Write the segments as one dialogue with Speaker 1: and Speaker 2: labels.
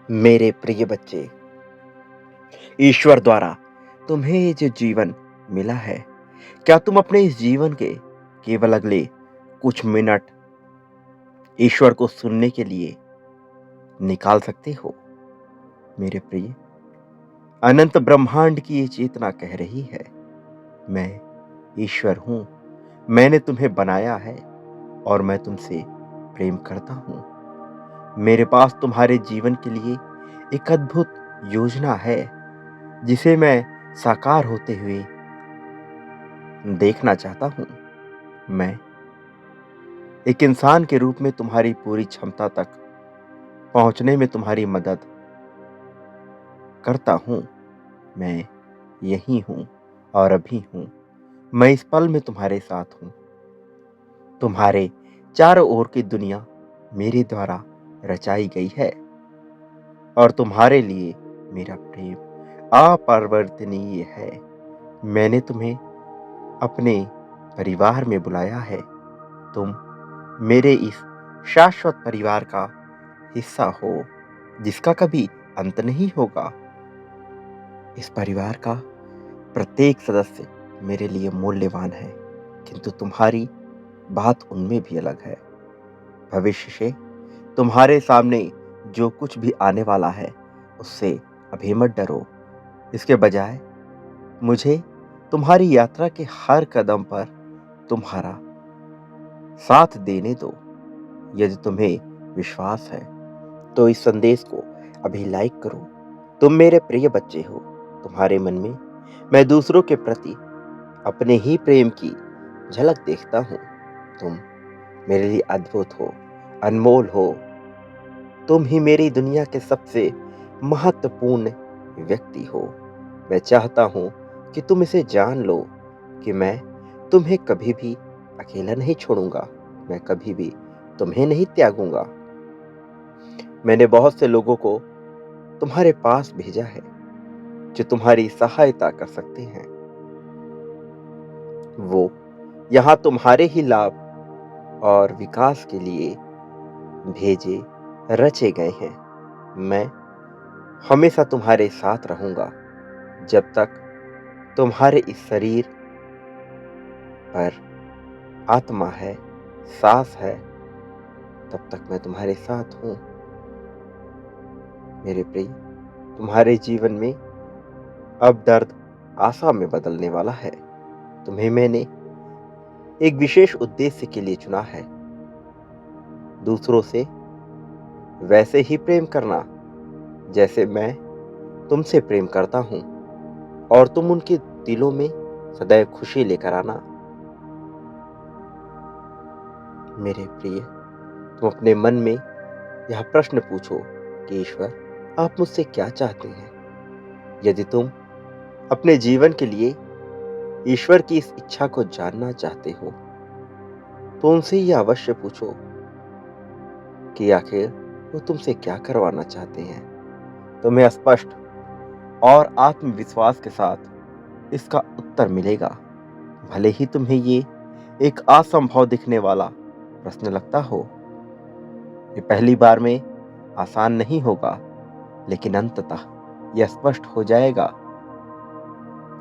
Speaker 1: मेरे प्रिय बच्चे, ईश्वर द्वारा तुम्हें ये जो जीवन मिला है, क्या तुम अपने इस जीवन के केवल अगले कुछ मिनट ईश्वर को सुनने के लिए निकाल सकते हो? मेरे प्रिय, अनंत ब्रह्मांड की ये चेतना कह रही है, मैं ईश्वर हूं। मैंने तुम्हें बनाया है और मैं तुमसे प्रेम करता हूं। मेरे पास तुम्हारे जीवन के लिए एक अद्भुत योजना है, जिसे मैं साकार होते हुए देखना चाहता हूं। मैं एक इंसान के रूप में तुम्हारी पूरी क्षमता तक पहुंचने में तुम्हारी मदद करता हूं। मैं यही हूं और अभी हूं। मैं इस पल में तुम्हारे साथ हूं। तुम्हारे चारों ओर की दुनिया मेरे द्वारा रचाई गई है और तुम्हारे लिए मेरा प्रेम अपरिवर्तनीय है। मैंने तुम्हें अपने परिवार में बुलाया है। तुम मेरे इस शाश्वत परिवार का हिस्सा हो, जिसका कभी अंत नहीं होगा। इस परिवार का प्रत्येक सदस्य मेरे लिए मूल्यवान है, किंतु तुम्हारी बात उनमें भी अलग है। भविष्य से तुम्हारे सामने जो कुछ भी आने वाला है, उससे अभी मत डरो। इसके बजाय मुझे तुम्हारी यात्रा के हर कदम पर तुम्हारा साथ देने दो। यदि तुम्हें विश्वास है तो इस संदेश को अभी लाइक करो। तुम मेरे प्रिय बच्चे हो। तुम्हारे मन में मैं दूसरों के प्रति अपने ही प्रेम की झलक देखता हूं। तुम मेरे लिए अद्भुत हो, अनमोल हो। तुम ही मेरी दुनिया के सबसे महत्वपूर्ण व्यक्ति हो। मैं चाहता हूं कि तुम इसे जान लो कि मैं तुम्हें कभी भी अकेला नहीं छोड़ूंगा। मैं कभी भी तुम्हें नहीं त्यागूंगा। मैंने बहुत से लोगों को तुम्हारे पास भेजा है, जो तुम्हारी सहायता कर सकते हैं। वो यहाँ तुम्हारे ही लाभ और विकास के लिए भेजे रचे गए हैं। मैं हमेशा तुम्हारे साथ रहूंगा। जब तक तुम्हारे इस शरीर पर आत्मा है, सांस है, तब तक मैं तुम्हारे साथ हूं। मेरे प्रिय, तुम्हारे जीवन में अब दर्द आशा में बदलने वाला है। तुम्हें मैंने एक विशेष उद्देश्य के लिए चुना है। दूसरों से वैसे ही प्रेम करना जैसे मैं तुमसे प्रेम करता हूं, और तुम उनके दिलों में सदैव खुशी लेकर आना। मेरे प्रिय, तुम अपने मन में यह प्रश्न पूछो कि ईश्वर, आप मुझसे क्या चाहते हैं? यदि तुम अपने जीवन के लिए ईश्वर की इस इच्छा को जानना चाहते हो, तो उनसे यह अवश्य पूछो कि आखिर वो तुमसे क्या करवाना चाहते हैं। तुम्हें स्पष्ट और आत्मविश्वास के साथ इसका उत्तर मिलेगा। भले ही तुम्हें ये एक असंभव दिखने वाला प्रश्न लगता हो। ये पहली बार में आसान नहीं होगा, लेकिन अंततः यह स्पष्ट हो जाएगा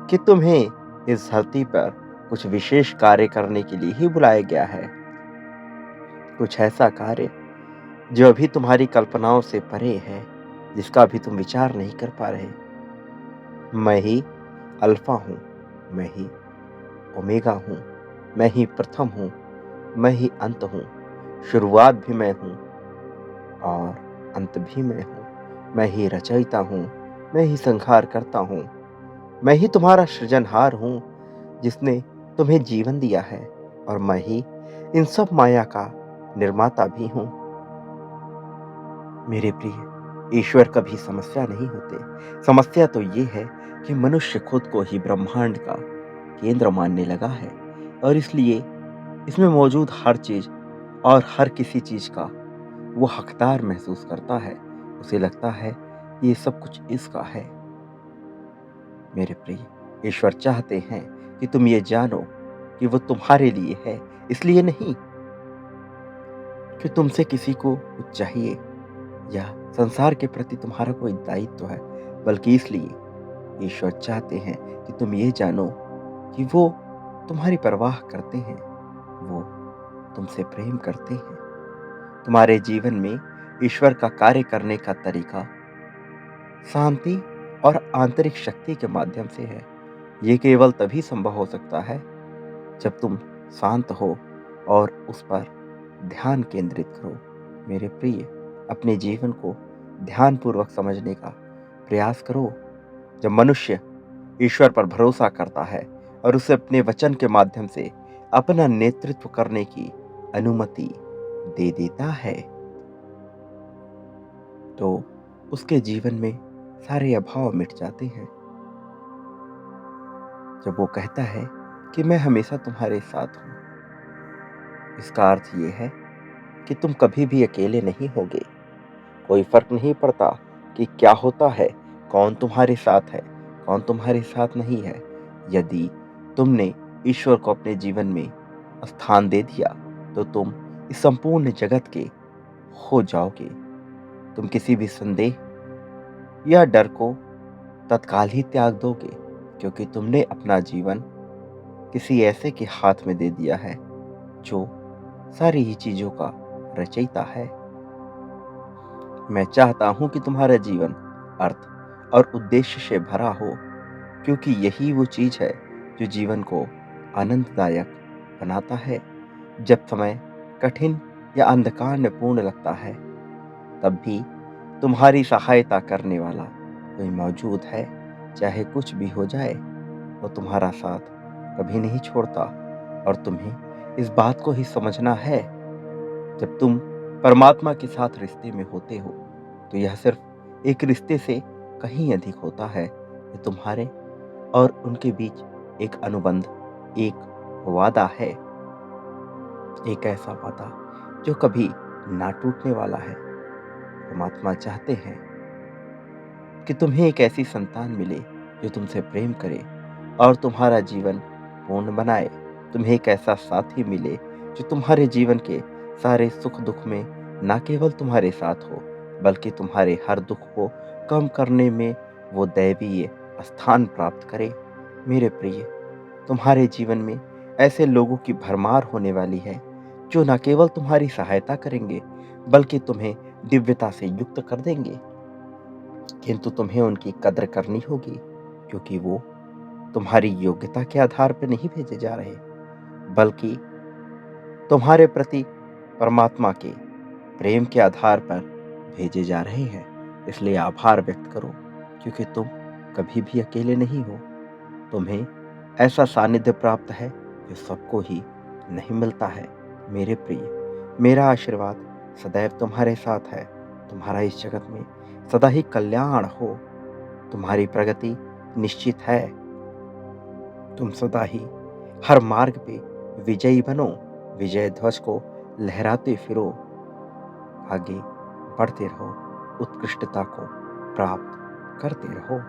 Speaker 1: कि तुम्हें इस धरती पर कुछ विशेष कार्य करने के लिए ही बुलाया गया है। कुछ ऐसा कार्य जो अभी तुम्हारी कल्पनाओं से परे है, जिसका अभी तुम विचार नहीं कर पा रहे। मैं ही अल्फा हूं, मैं ही ओमेगा हूं, मैं ही प्रथम हूं, मैं ही अंत हूं। शुरुआत भी मैं हूं और अंत भी मैं हूं। मैं ही रचयिता हूं, मैं ही संहार करता हूं। मैं ही तुम्हारा सृजनहार हूं, जिसने तुम्हें जीवन दिया है, और मैं ही इन सब माया का निर्माता भी हूं। मेरे प्रिय, ईश्वर कभी समस्या नहीं होते। समस्या तो ये है कि मनुष्य खुद को ही ब्रह्मांड का केंद्र मानने लगा है, और इसलिए इसमें मौजूद हर चीज और हर किसी चीज का वो हकदार महसूस करता है। उसे लगता है ये सब कुछ इसका है। मेरे प्रिय, ईश्वर चाहते हैं कि तुम ये जानो कि वो तुम्हारे लिए है, इसलिए नहीं कि तुमसे किसी को कुछ चाहिए या संसार के प्रति तुम्हारा कोई दायित्व है, बल्कि इसलिए ईश्वर चाहते हैं कि तुम ये जानो कि वो तुम्हारी परवाह करते हैं, वो तुमसे प्रेम करते हैं। तुम्हारे जीवन में ईश्वर का कार्य करने का तरीका शांति और आंतरिक शक्ति के माध्यम से है। ये केवल तभी संभव हो सकता है जब तुम शांत हो और उस पर ध्यान केंद्रित करो। मेरे प्रिय, अपने जीवन को ध्यानपूर्वक समझने का प्रयास करो। जब मनुष्य ईश्वर पर भरोसा करता है और उसे अपने वचन के माध्यम से अपना नेतृत्व करने की अनुमति दे देता है, तो उसके जीवन में सारे अभाव मिट जाते हैं। जब वो कहता है कि मैं हमेशा तुम्हारे साथ हूं, इसका अर्थ ये है कि तुम कभी भी अकेले नहीं होगे। कोई फर्क नहीं पड़ता कि क्या होता है, कौन तुम्हारे साथ है, कौन तुम्हारे साथ नहीं है। यदि तुमने ईश्वर को अपने जीवन में स्थान दे दिया, तो तुम इस संपूर्ण जगत के हो जाओगे। तुम किसी भी संदेह या डर को तत्काल ही त्याग दोगे, क्योंकि तुमने अपना जीवन किसी ऐसे के हाथ में दे दिया है जो सारी ही चीजों का रचयिता है। मैं चाहता हूं कि तुम्हारा जीवन अर्थ और उद्देश्य से भरा हो, क्योंकि यही वो चीज है जो जीवन को आनंददायक बनाता है। जब समय कठिन या अंधकार में पूर्ण लगता है, तब भी तुम्हारी सहायता करने वाला कोई मौजूद है। चाहे कुछ भी हो जाए, वो तुम्हारा साथ कभी नहीं छोड़ता। और तुम्हें इस बात को ही समझना है, जब तुम परमात्मा के साथ रिश्ते में होते हो, तो यह सिर्फ एक रिश्ते से कहीं अधिक होता है। ये तुम्हारे और उनके बीच एक अनुबंध, एक वादा है, एक ऐसा वादा जो कभी ना टूटने वाला है। परमात्मा चाहते हैं कि तुम्हें एक ऐसी संतान मिले जो तुमसे प्रेम करे और तुम्हारा जीवन पूर्ण बनाए। तुम्हें एक ऐसा साथी मिले जो तुम्हारे जीवन के सारे सुख दुख में ना केवल तुम्हारे साथ हो, बल्कि तुम्हारे हर दुख को कम करने में वो दैवीय स्थान प्राप्त करे। मेरे प्रिय, तुम्हारे जीवन में ऐसे लोगों की भरमार होने वाली है जो न केवल तुम्हारी सहायता करेंगे, बल्कि तुम्हें दिव्यता से युक्त कर देंगे। किंतु तुम्हें उनकी कद्र करनी होगी, क्योंकि वो तुम्हारी योग्यता के आधार पर नहीं भेजे जा रहे, बल्कि तुम्हारे प्रति परमात्मा के प्रेम के आधार पर भेजे जा रहे हैं। इसलिए आभार व्यक्त करो, क्योंकि तुम कभी भी अकेले नहीं हो। तुम्हें ऐसा सानिध्य प्राप्त है जो सबको ही नहीं मिलता है। मेरे प्रिय, मेरा आशीर्वाद सदैव तुम्हारे साथ है। तुम्हारा इस जगत में सदा ही कल्याण हो। तुम्हारी प्रगति निश्चित है। तुम सदा ही हर मार्ग पे विजयी बनो। विजय ध्वज को लहराते फिरो। आगे बढ़ते रहो, उत्कृष्टता को प्राप्त करते रहो।